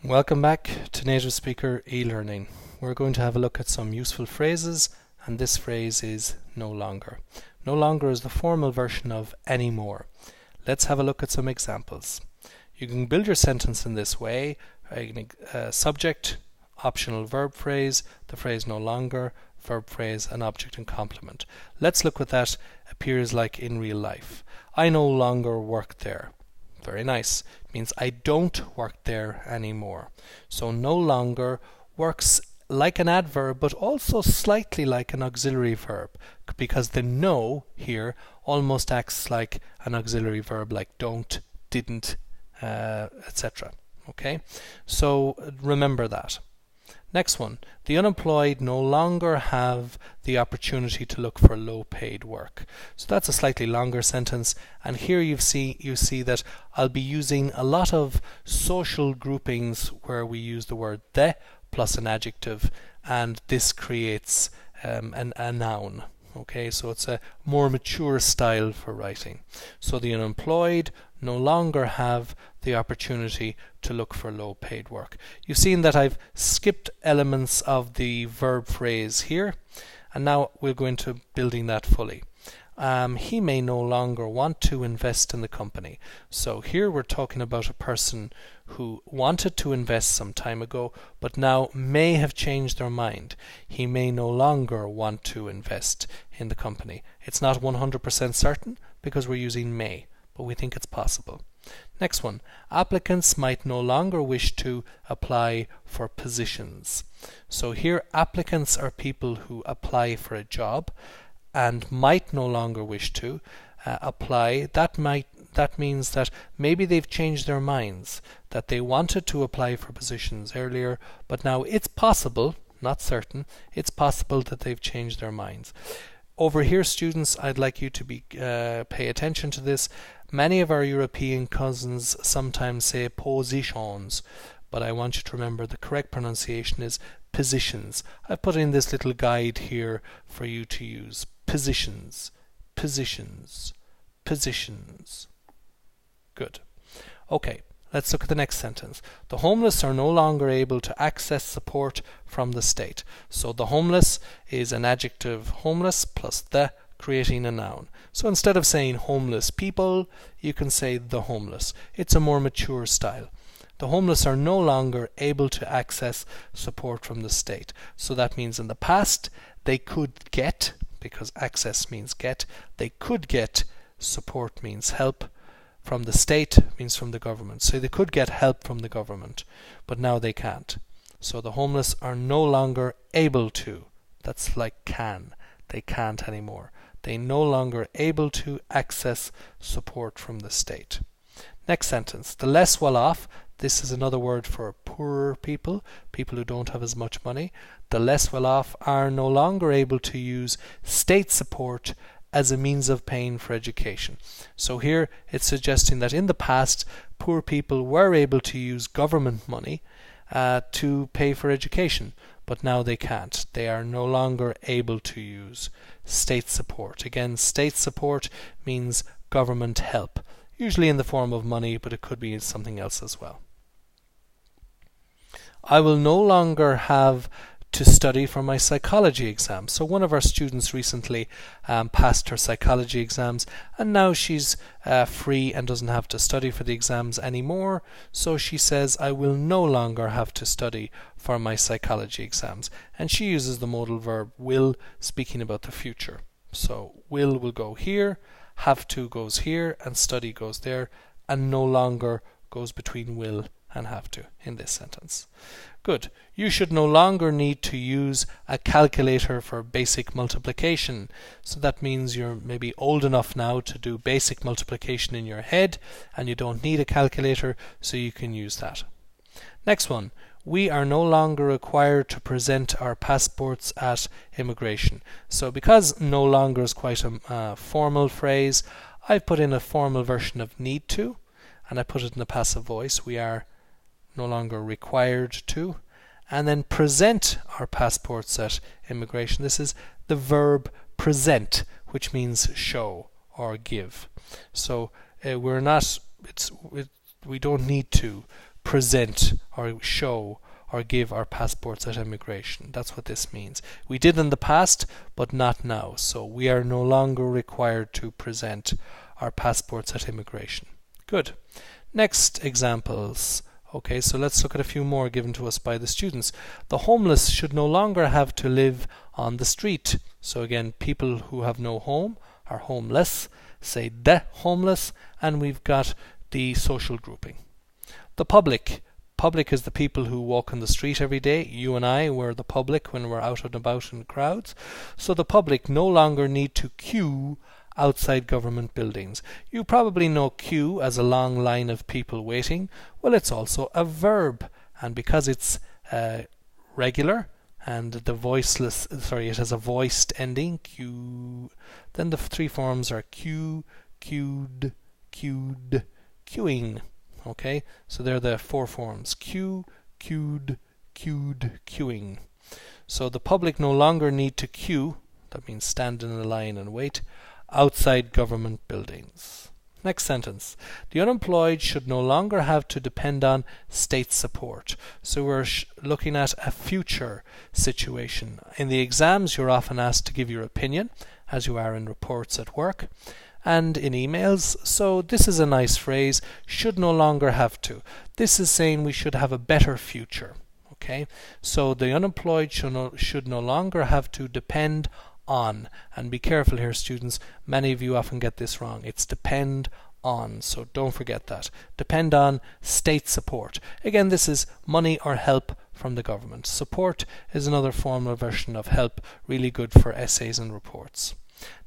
Welcome back to Native Speaker e-learning. We're going to have a look at some useful phrases, and this phrase is no longer. No longer is the formal version of anymore. Let's have a look at some examples. You can build your sentence in this way: subject, optional verb phrase, the phrase no longer, verb phrase, and object and complement. Let's look what that appears like in real life. I no longer work there. Very nice. It means I don't work there anymore. So no longer works like an adverb, but also slightly like an auxiliary verb, because the no here almost acts like an auxiliary verb, like don't, didn't, etc. Okay, so remember that. Next one, the unemployed no longer have the opportunity to look for low-paid work. So that's a slightly longer sentence, and here you see that I'll be using a lot of social groupings where we use the word the plus an adjective, and this creates a noun. Okay, so it's a more mature style for writing. So the unemployed no longer have the opportunity to look for low-paid work. You've seen that I've skipped elements of the verb phrase here, and now we'll go into building that fully. He may no longer want to invest in the company. So here we're talking about a person who wanted to invest some time ago, but now may have changed their mind. He may no longer want to invest in the company. It's not 100% certain because we're using may, but we think it's possible. Next one, applicants might no longer wish to apply for positions. So here applicants are people who apply for a job and might no longer wish to apply. That means that maybe they've changed their minds, that they wanted to apply for positions earlier, but now it's possible, not certain, it's possible that they've changed their minds. Over here, students, I'd like you to pay attention to this. Many of our European cousins sometimes say positions, but I want you to remember the correct pronunciation is positions. I've put in this little guide here for you to use. Positions, positions, positions. Good. Okay, let's look at the next sentence. The homeless are no longer able to access support from the state. So the homeless is an adjective, homeless plus the, creating a noun. So instead of saying homeless people, you can say the homeless. It's a more mature style. The homeless are no longer able to access support from the state. So that means in the past they could get, because access means get, they could get, support means help, from the state means from the government. So they could get help from the government, but now they can't. So the homeless are no longer able to. That's like can. They can't anymore. They no longer able to access support from the state. Next sentence, the less well off. This is another word for poorer people, people who don't have as much money. The less well off are no longer able to use state support as a means of paying for education. So here it's suggesting that in the past poor people were able to use government money to pay for education, but now they can't. They are no longer able to use state support. Again, state support means government help, usually in the form of money, but it could be something else as well. I will no longer have to study for my psychology exam. So one of our students recently passed her psychology exams, and now she's free and doesn't have to study for the exams anymore. So she says, I will no longer have to study for my psychology exams. And she uses the modal verb will, speaking about the future. So will go here, have to goes here, and study goes there, and no longer goes between will and have to in this sentence. Good. You should no longer need to use a calculator for basic multiplication. So that means you're maybe old enough now to do basic multiplication in your head, and you don't need a calculator, so you can use that. Next one. We are no longer required to present our passports at immigration. So because no longer is quite a formal phrase, I've put in a formal version of need to, and I put it in the passive voice. We are no longer required to, and then present our passports at immigration. This is the verb present, which means show or give. So we don't need to present or show or give our passports at immigration. That's what this means. We did in the past, but not now. So we are no longer required to present our passports at immigration. Good. Next examples. Okay, so let's look at a few more given to us by the students. The homeless should no longer have to live on the street. So again, people who have no home are homeless. Say the homeless, and we've got the social grouping. The public. Public is the people who walk on the street every day. You and I, we're the public when we're out and about in crowds. So the public no longer need to queue outside government buildings. You probably know queue as a long line of people waiting. Well, it's also a verb, and because it's regular and the voiceless, it has a voiced ending, queue, then the three forms are queue, queued, queued, queuing. Okay, so they're the four forms: queue, queued, queued, queuing. So the public no longer need to queue, that means stand in a line and wait, outside government buildings. Next sentence. The unemployed should no longer have to depend on state support. So we're looking at a future situation. In the exams, you're often asked to give your opinion, as you are in reports at work and in emails. So this is a nice phrase, should no longer have to. This is saying we should have a better future. Okay, so the unemployed should no longer have to depend on, and be careful here students, many of you often get this wrong. It's depend on, so don't forget that. Depend on state support. Again, this is money or help from the government. Support is another formal version of help, really good for essays and reports.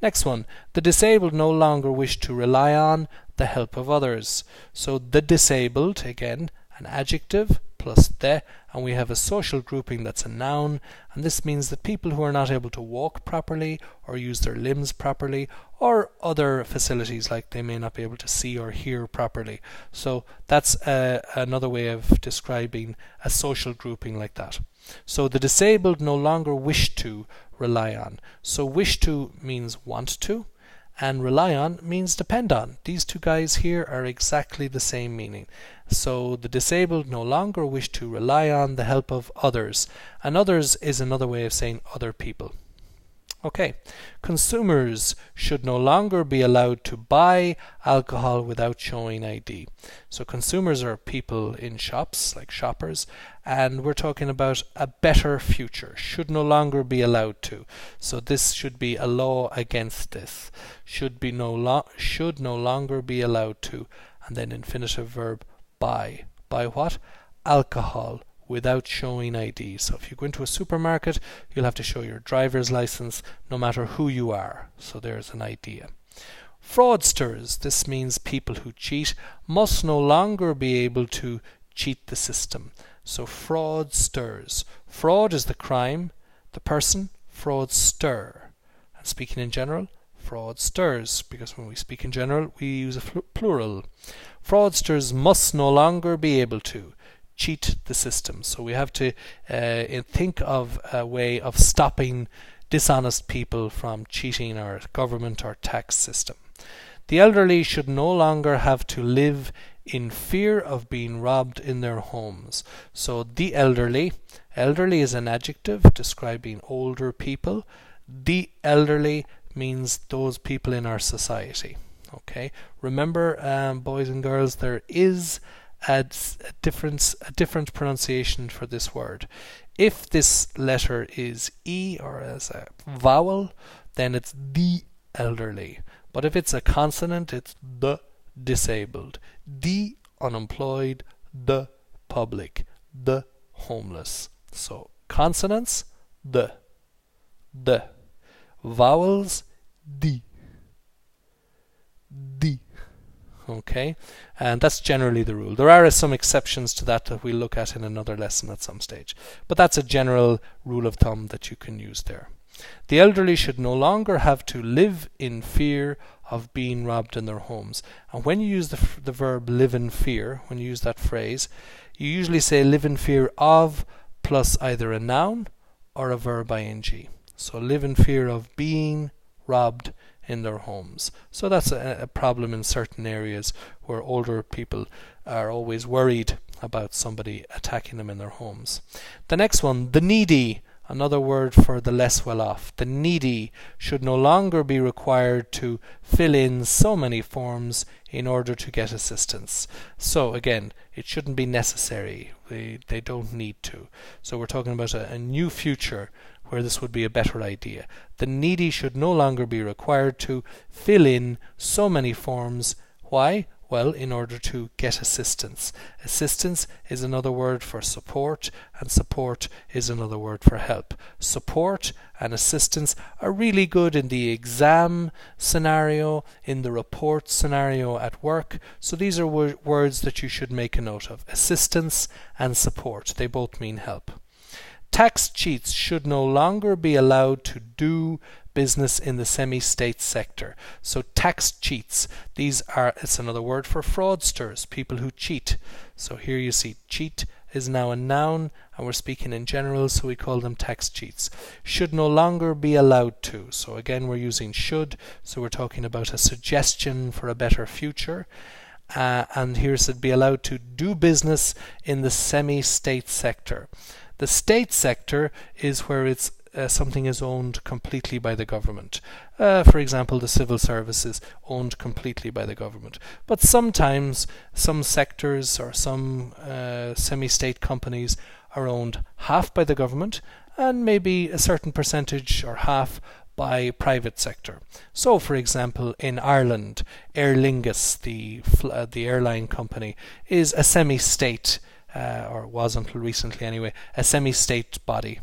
Next one, the disabled no longer wish to rely on the help of others. So the disabled, again, an adjective plus the, and we have a social grouping that's a noun, and this means that people who are not able to walk properly or use their limbs properly, or other facilities like they may not be able to see or hear properly. So that's another way of describing a social grouping like that. So the disabled no longer wish to rely on. So wish to means want to, and rely on means depend on. These two guys here are exactly the same meaning. So the disabled no longer wish to rely on the help of others, and others is another way of saying other people. Okay, consumers should no longer be allowed to buy alcohol without showing ID. So consumers are people in shops, like shoppers, and we're talking about a better future. Should no longer be allowed to. So this should be a law against this. Should no longer be allowed to, and then infinitive verb buy. Buy what? Alcohol without showing ID. So if you go into a supermarket, you'll have to show your driver's license no matter who you are. So there's an idea. Fraudsters, this means people who cheat, must no longer be able to cheat the system. So fraudsters. Fraud is the crime, the person, fraudster. And speaking in general, fraudsters, because when we speak in general, we use a plural. Fraudsters must no longer be able to cheat the system. So we have to think of a way of stopping dishonest people from cheating our government or tax system. The elderly should no longer have to live in fear of being robbed in their homes. So the elderly is an adjective describing older people. The elderly means those people in our society. Okay, remember, boys and girls, there is a different pronunciation for this word. If this letter is E or as a vowel, then it's the elderly. But if it's a consonant, it's the disabled, the unemployed, the public, the homeless. So consonants, the vowels, the. Okay, and that's generally the rule. There are some exceptions to that we'll look at in another lesson at some stage, but that's a general rule of thumb that you can use there. The elderly should no longer have to live in fear of being robbed in their homes. And when you use the verb live in fear, when you use that phrase, you usually say live in fear of plus either a noun or a verb ing. So live in fear of being robbed in their homes. So that's a problem in certain areas where older people are always worried about somebody attacking them in their homes. The next one, the needy, another word for the less well off. The needy should no longer be required to fill in so many forms in order to get assistance. So again, it shouldn't be necessary. They don't need to. So we're talking about a new future where this would be a better idea. The needy should no longer be required to fill in so many forms. Why? Well, in order to get assistance. Assistance is another word for support, and support is another word for help. Support and assistance are really good in the exam scenario, in the report scenario at work. So these are words that you should make a note of. Assistance and support. They both mean help. Tax cheats should no longer be allowed to do business in the semi-state sector. So tax cheats, it's another word for fraudsters, people who cheat. So here you see cheat is now a noun, and we're speaking in general, so we call them tax cheats. Should no longer be allowed to. So again, we're using should, so we're talking about a suggestion for a better future. And here it said be allowed to do business in the semi-state sector. The state sector is where it's something is owned completely by the government. For example, the civil service is owned completely by the government. But sometimes some sectors or some semi-state companies are owned half by the government and maybe a certain percentage or half by private sector. So, for example, in Ireland, Aer Lingus, the airline company, is a semi-state or was until recently anyway, a semi-state body.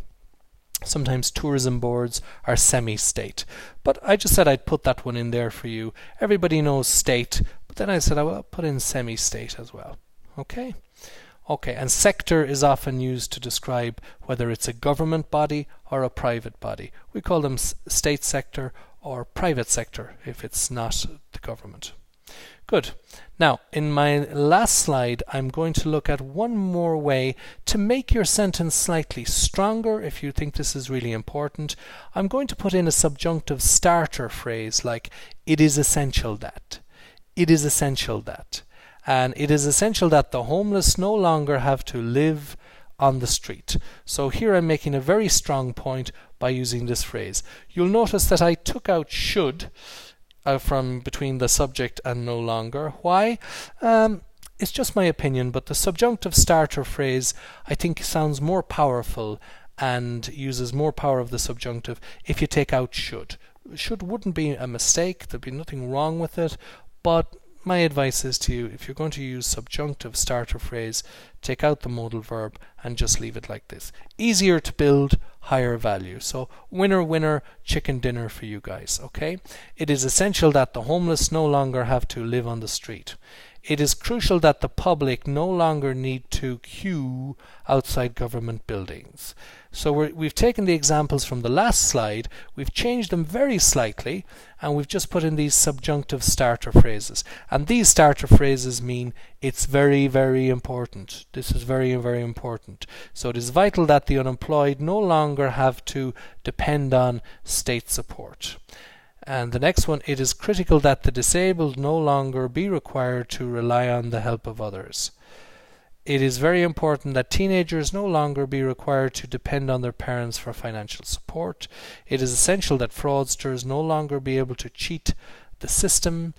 Sometimes tourism boards are semi-state. But I just said I'd put that one in there for you. Everybody knows state, but then I said I will put in semi-state as well. Okay, and sector is often used to describe whether it's a government body or a private body. We call them state sector or private sector if it's not the government. Good. Now, in my last slide, I'm going to look at one more way to make your sentence slightly stronger if you think this is really important. I'm going to put in a subjunctive starter phrase like, it is essential that. It is essential that. And it is essential that the homeless no longer have to live on the street. So here I'm making a very strong point by using this phrase. You'll notice that I took out should from between the subject and no longer. Why? It's just my opinion, but the subjunctive starter phrase I think sounds more powerful and uses more power of the subjunctive if you take out should. Should wouldn't be a mistake, there'd be nothing wrong with it, but my advice is to you, if you're going to use subjunctive starter phrase, take out the modal verb and just leave it like this. Easier to build, higher value. So winner, winner, chicken dinner for you guys, okay? It is essential that the homeless no longer have to live on the street. It is crucial that the public no longer need to queue outside government buildings. So we've taken the examples from the last slide, we've changed them very slightly, and we've just put in these subjunctive starter phrases. And these starter phrases mean it's very, very important. This is very, very important. So it is vital that the unemployed no longer have to depend on state support. And the next one, it is critical that the disabled no longer be required to rely on the help of others. It is very important that teenagers no longer be required to depend on their parents for financial support. It is essential that fraudsters no longer be able to cheat the system.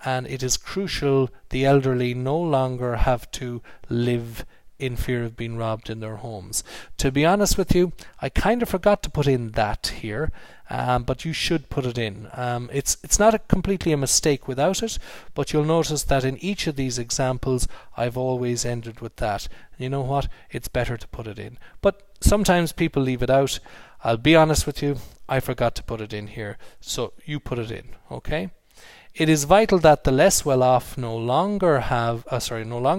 And it is crucial the elderly no longer have to live in fear of being robbed in their homes. To be honest with you, I kind of forgot to put in that here, but you should put it in. It's not completely a mistake without it, but you'll notice that in each of these examples I've always ended with that. You know what? It's better to put it in. But sometimes people leave it out. I'll be honest with you, I forgot to put it in here, so you put it in, okay? It is vital that the less well-off no longer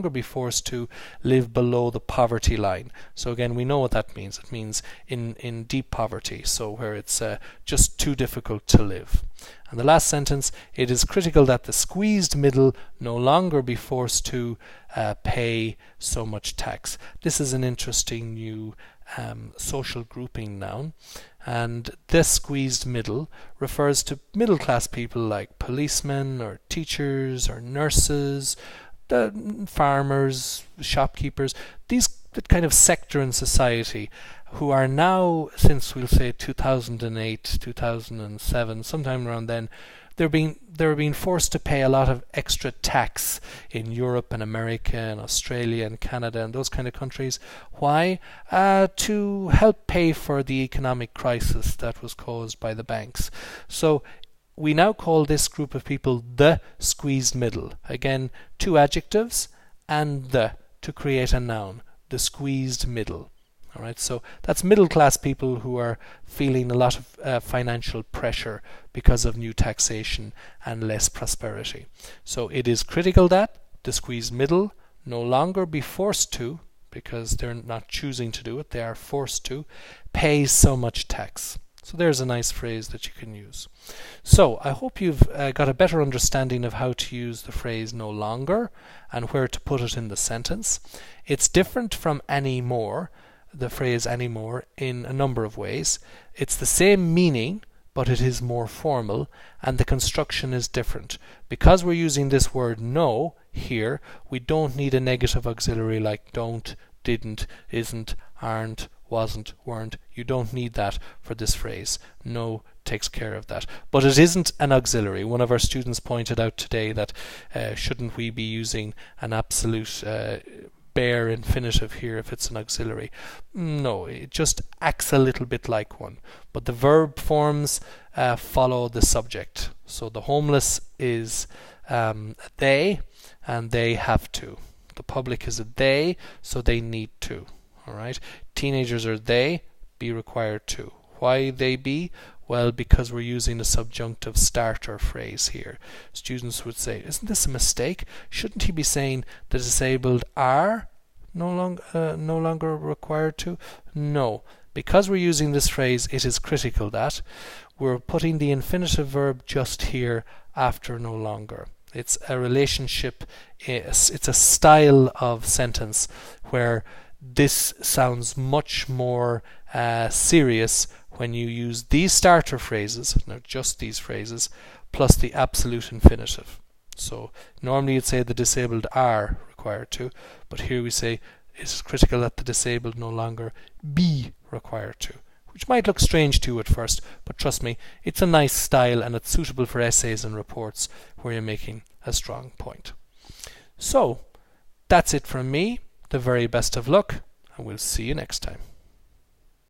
be forced to live below the poverty line. So again, we know what that means. It means in deep poverty, so where it's just too difficult to live. And the last sentence, it is critical that the squeezed middle no longer be forced to pay so much tax. This is an interesting new social grouping noun. And this squeezed middle refers to middle class people like policemen or teachers or nurses, the farmers, shopkeepers, these kind of sector in society who are now, since we'll say 2008, 2007, sometime around then, they're being forced to pay a lot of extra tax in Europe and America and Australia and Canada and those kind of countries. Why? To help pay for the economic crisis that was caused by the banks. So we now call this group of people the squeezed middle. Again, two adjectives and the to create a noun, the squeezed middle. All right, so that's middle class people who are feeling a lot of financial pressure because of new taxation and less prosperity. So it is critical that the squeezed middle no longer be forced to, because they're not choosing to do it, they are forced to, pay so much tax. So there's a nice phrase that you can use. So I hope you've got a better understanding of how to use the phrase no longer and where to put it in the sentence. It's different from anymore, the phrase anymore, in a number of ways. It's the same meaning, but it is more formal, and the construction is different. Because we're using this word no here, we don't need a negative auxiliary like don't, didn't, isn't, aren't, wasn't, weren't. You don't need that for this phrase. No takes care of that. But it isn't an auxiliary. One of our students pointed out today that shouldn't we be using an absolute bare infinitive here if it's an auxiliary? No, it just acts a little bit like one. But the verb forms follow the subject. So the homeless is they, and they have to. The public is a they, so they need to. All right. Teenagers are they, be required to. Why they be? Well, because we're using a subjunctive starter phrase here. Students would say, isn't this a mistake? Shouldn't he be saying the disabled are no longer required to? No. Because we're using this phrase, it is critical that we're putting the infinitive verb just here after no longer. It's a relationship, it's a style of sentence where this sounds much more serious when you use these starter phrases, now just these phrases, plus the absolute infinitive. So normally you'd say the disabled are required to, but here we say it's critical that the disabled no longer be required to, which might look strange to you at first, but trust me, it's a nice style and it's suitable for essays and reports where you're making a strong point. So that's it from me. The very best of luck, and we'll see you next time.